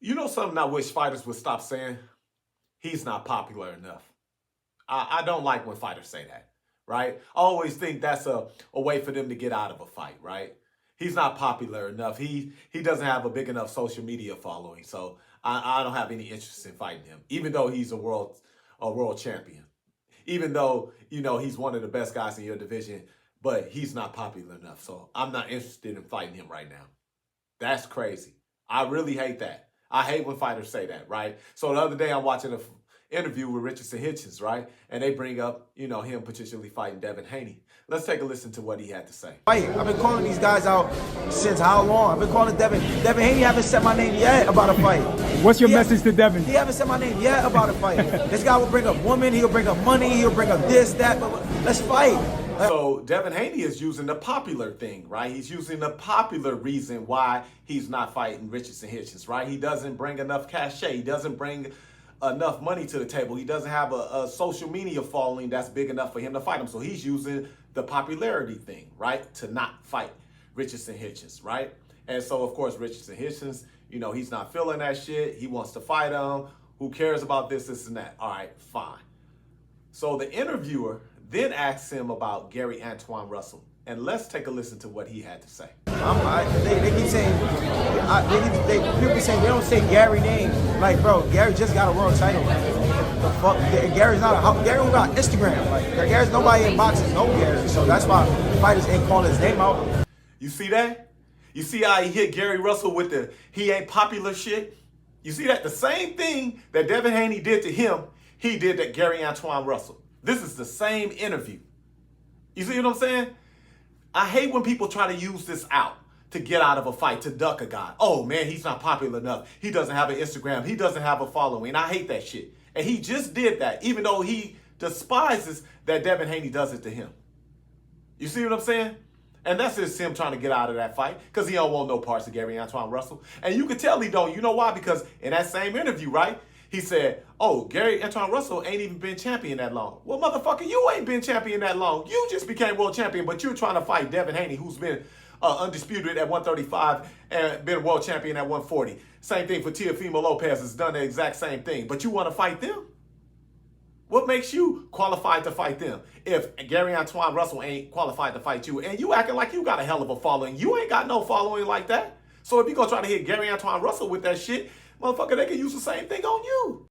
You know something I wish fighters would stop saying? He's not popular enough. I don't like when fighters say that, right? I always think that's a way for them to get out of a fight, right? He's not popular enough. He doesn't have a big enough social media following, so I don't have any interest in fighting him, even though he's a world champion. Even though, he's one of the best guys in your division, but he's not popular enough. So I'm not interested in fighting him right now. That's crazy. I really hate that. I hate when fighters say that, right? So the other day I'm watching an interview with Richardson Hitchens, right? And they bring up, him potentially fighting Devin Haney. Let's take a listen to what he had to say. I've been calling these guys out since how long? I've been calling Devin. Devin Haney haven't said my name yet about a fight. What's your message to Devin? He haven't said my name yet about a fight. This guy will bring up women, he'll bring up money, he'll bring up this, that, but let's fight. So Devin Haney is using the popular thing, right? He's using the popular reason why he's not fighting Richardson Hitchens, right? He doesn't bring enough cachet. He doesn't bring enough money to the table. He doesn't have a social media following that's big enough for him to fight him. So he's using the popularity thing, right? To not fight Richardson Hitchens, right? And so, of course, Richardson Hitchens, he's not feeling that shit. He wants to fight him. Who cares about this and that? All right, fine. So the interviewer then asks him about Gary Antoine Russell. And let's take a listen to what he had to say. They keep saying, people keep saying they don't say Gary name. Like, bro, Gary just got a world title. The fuck, Gary don't got Instagram. Like, Gary's nobody in boxing know Gary, so that's why fighters ain't calling his name out. You see that? You see how he hit Gary Russell with the he ain't popular shit? You see that? The same thing that Devin Haney did to him, he did to Gary Antoine Russell. This is the same interview. You see what I'm saying? I hate when people try to use this out to get out of a fight, to duck a guy. Oh man, he's not popular enough. He doesn't have an Instagram. He doesn't have a following. I hate that shit. And he just did that, even though he despises that Devin Haney does it to him. You see what I'm saying? And that's just him trying to get out of that fight because he don't want no parts of Gary Antoine Russell. And you can tell he don't. You know why? Because in that same interview, right, he said, oh, Gary Antoine Russell ain't even been champion that long. Well, motherfucker, you ain't been champion that long. You just became world champion, but you're trying to fight Devin Haney, who's been undisputed at 135 and been world champion at 140. Same thing for Teofimo Lopez, has done the exact same thing. But you want to fight them? What makes you qualified to fight them if Gary Antoine Russell ain't qualified to fight you? And you acting like you got a hell of a following. You ain't got no following like that. So if you're going to try to hit Gary Antoine Russell with that shit, motherfucker, they can use the same thing on you.